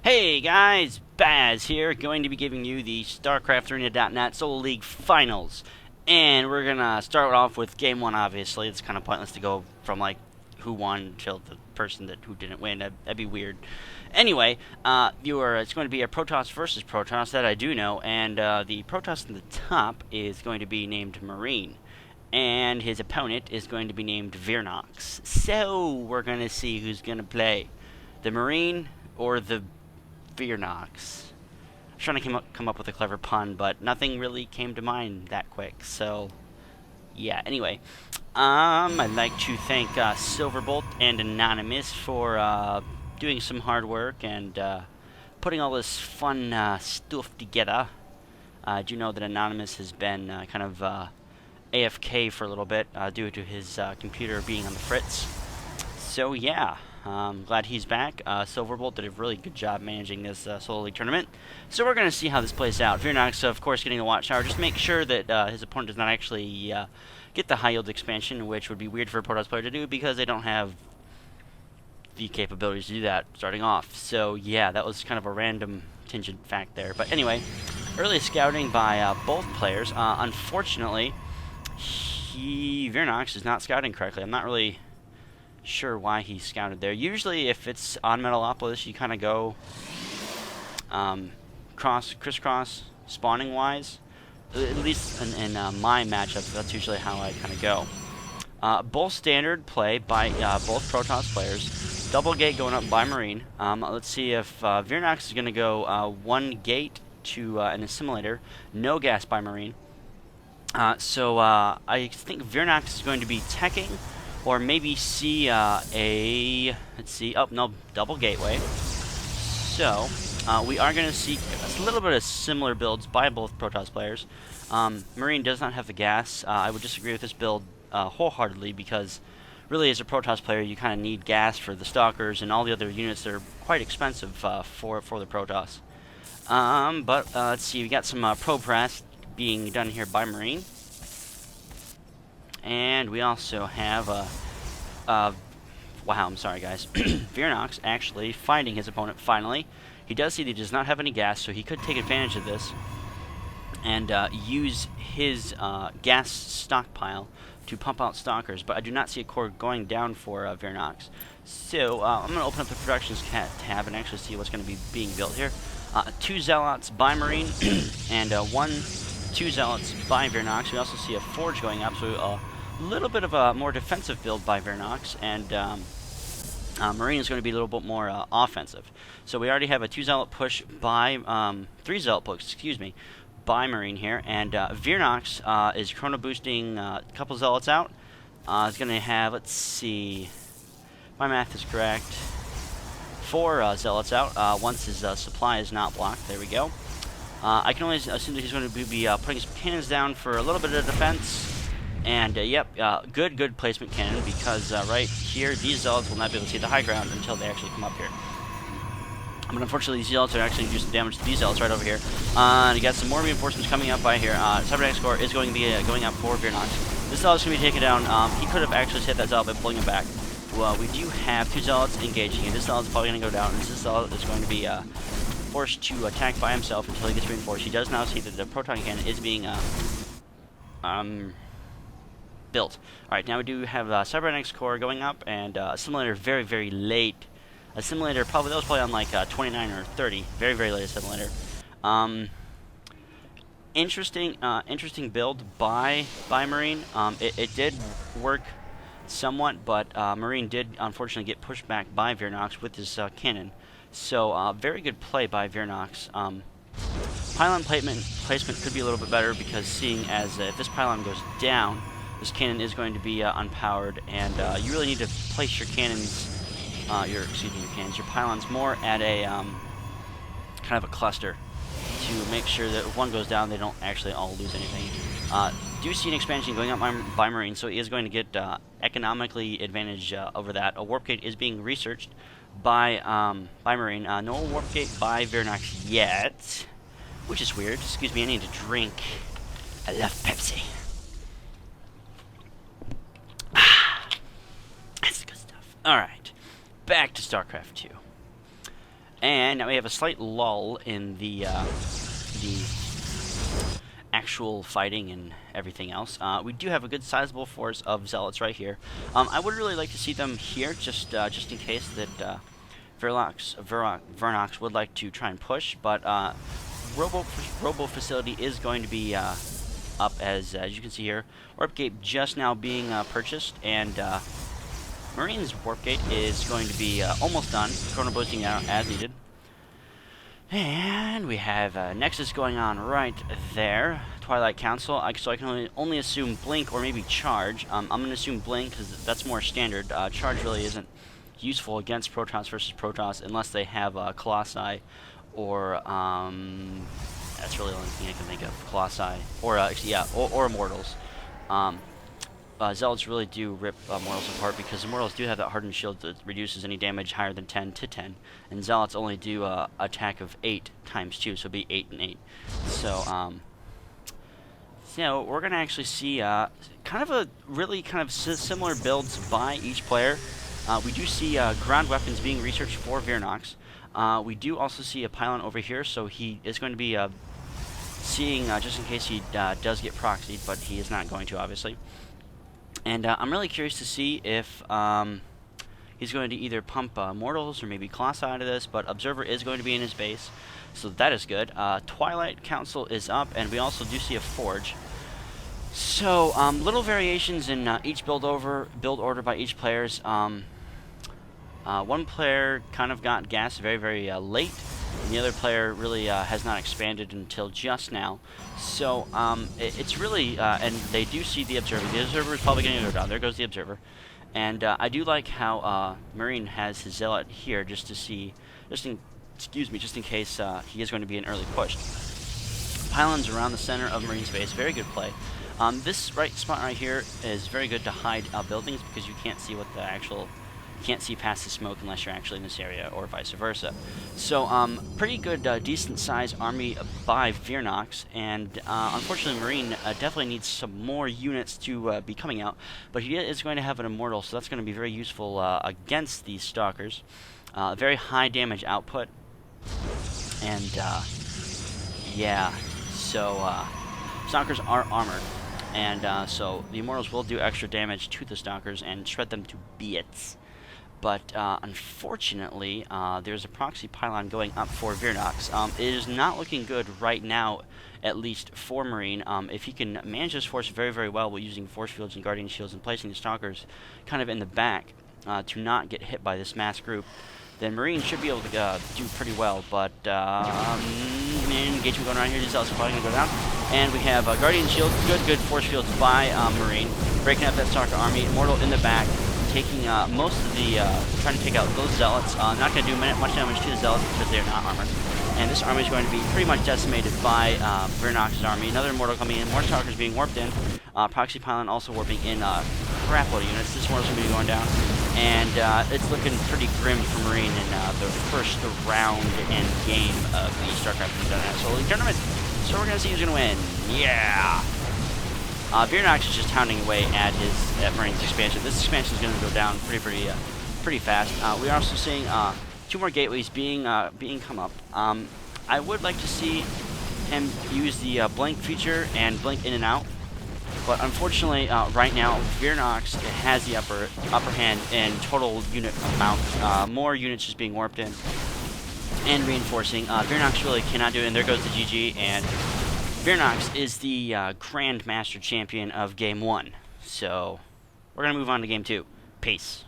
Hey guys, Baz here, going to be giving you the StarCraftArena.net Solo League Finals. And we're gonna start off with game one, obviously. It's kind of pointless to go from, like, who won till the person who didn't win. That'd be weird. Anyway, it's going to be a Protoss versus Protoss, that I do know. And the Protoss in the top is going to be named Marine. And his opponent is going to be named Vernox. So, we're going to see who's going to play. The Marine or the Vernox. I was trying to come up with a clever pun, but nothing really came to mind that quick. So, yeah. Anyway, I'd like to thank Silverbolt and Anonymous for doing some hard work and putting all this fun stuff together. I do know that Anonymous has been kind of AFK for a little bit due to his computer being on the fritz. So, yeah. Glad he's back. Silverbolt did a really good job managing this Solo League tournament. So we're going to see how this plays out. Vernox, of course, getting the Watchtower. Just make sure that his opponent does not actually get the high yield expansion, which would be weird for a Protoss player to do because they don't have the capabilities to do that starting off. So yeah, that was kind of a random tangent fact there. But anyway, early scouting by both players. Unfortunately, Vernox is not scouting correctly. I'm not really sure why he scouted there. Usually, if it's on Metalopolis, you kind of go crisscross spawning wise. At least in my matchups, that's usually how I kind of go. Both standard play by both Protoss players. Double gate going up by Marine. Let's see if Vernox is going to go one gate to an assimilator. No gas by Marine. So I think Vernox is going to be teching, or maybe see let's see, oh, no, double gateway. So, we are going to see a little bit of similar builds by both Protoss players. Marine does not have the gas. I would disagree with this build wholeheartedly because really as a Protoss player you kind of need gas for the Stalkers and all the other units that are quite expensive for the Protoss. But let's see, we got some progress being done here by Marine. And we also have wow, I'm sorry guys. Vernox actually finding his opponent finally. He does see that he does not have any gas, so he could take advantage of this and use his gas stockpile to pump out Stalkers. But I do not see a core going down for Vernox. So I'm going to open up the Productions tab and actually see what's going to be being built here. 2 Zealots by Marine and 2 Zealots by Vernox. We also see a Forge going up, so a little bit of a more defensive build by Vernox, and Marine is going to be a little bit more offensive. So we already have a 2 Zealot push by, 3 Zealot push, excuse me, by Marine here, and Vernox is chrono boosting a couple Zealots out. It's going to have, let's see, my math is correct, 4 Zealots out once his supply is not blocked. There we go. I can only assume that he's going to be putting some cannons down for a little bit of defense. And, yep, good placement cannon, because right here, these Zealots will not be able to see the high ground until they actually come up here. But unfortunately, these Zealots are actually doing some damage to these Zealots right over here. And you got some more reinforcements coming up by here. Cybernetic score is going to be going up for Vernox. This Zealot's going to be taken down. He could have actually hit that Zealot by pulling him back. Well, we do have 2 Zealots engaging, and this Zealot's probably going to go down, and this Zealot is going to be forced to attack by himself until he gets reinforced. He does now see that the proton cannon is being built. Alright, now we do have Cybernetics core going up, and assimilator very, very late. Assimilator probably, that was probably on like 29 or 30. Very, very late assimilator. Interesting build by Marine. It did work somewhat, but Marine did unfortunately get pushed back by Vernox with his cannon. So, very good play by Vernox. Pylon placement could be a little bit better, because seeing as if this pylon goes down, this cannon is going to be unpowered, and you really need to place your cannons, your pylons more at a kind of a cluster to make sure that if one goes down, they don't actually all lose anything. Do see an expansion going up by Marine, so he is going to get economically advantage over that. A warp gate is being researched by Marine. No warp gate by Vernox yet, which is weird. Excuse me, I need a drink. I love Pepsi. That's the good stuff. Alright, back to StarCraft 2. And now we have a slight lull in the actual fighting and everything else. We do have a good sizable force of zealots right here. I would really like to see them here, just in case that Vernox would like to try and push, but Robo Facility is going to be up as you can see here. Warp Gate just now being purchased, and Marine's Warp Gate is going to be almost done. Chrono boosting out as needed. And we have Nexus going on right there. Twilight Council. So I can only assume Blink or maybe Charge. I'm going to assume Blink because that's more standard. Charge really isn't useful against Protoss versus Protoss unless they have Colossi or that's really the only thing I can think of. Colossi or or Immortals. Zealots really do rip Mortals apart because Immortals do have that hardened shield that reduces any damage higher than 10 to 10, and Zealots only do attack of 8 times 2, so it'd be 8 and 8. So we're gonna actually see kind of similar builds by each player. We do see ground weapons being researched for Vernox. We do also see a pylon over here, so he is going to be seeing just in case he does get proxied, but he is not going to, obviously. And I'm really curious to see if he's going to either pump Mortals or maybe Colossi out of this, but Observer is going to be in his base, so that is good. Twilight Council is up, and we also do see a Forge. So, little variations in each build order by each players. One player kind of got gas very, very late, and the other player really has not expanded until just now. So it's really, and they do see the Observer. The Observer is probably going to go down. There goes the Observer. And I do like how Marine has his Zealot here just to see, just in case he is going to be an early push. Pylons around the center of Marine's base, very good play. This spot right here is very good to hide buildings because you can't see what the actual... can't see past the smoke unless you're actually in this area, or vice versa. So, pretty good, decent-sized army by Vernox, and unfortunately Marine definitely needs some more units to be coming out, but he is going to have an Immortal, so that's going to be very useful against these Stalkers. Very high damage output, and yeah, so Stalkers are armored, and so the Immortals will do extra damage to the Stalkers and shred them to bits. But unfortunately, there's a proxy pylon going up for Vernox. It is not looking good right now, at least for Marine. If he can manage his force very, very well while using force fields and guardian shields and placing the Stalkers kind of in the back to not get hit by this mass group, then Marine should be able to do pretty well. But engagement going on here. These Zealots are probably going to go down. And we have guardian shields, good force fields by Marine, breaking up that Stalker army. Immortal in the back, taking most of the, trying to take out those Zealots. Not going to do much damage to the Zealots because they're not armored. And this army is going to be pretty much decimated by Vernox's army. Another Immortal coming in, more Stalkers being warped in. Proxy Pylon also warping in crapload of units. This Immortal's going to be going down. And it's looking pretty grim for Marine in the first round and game of the StarCraft International League Tournament. So we're going to see who's going to win. Yeah! Vernox is just pounding away at Marine's expansion. This expansion is going to go down pretty fast. We are also seeing 2 more gateways being come up. I would like to see him use the blink feature and blink in and out, but unfortunately, right now Vernox has the upper hand in total unit amount. More units just being warped in and reinforcing. Vernox really cannot do it, and there goes the GG. And Vernox is the Grand Master Champion of Game 1. So, we're going to move on to Game 2. Peace.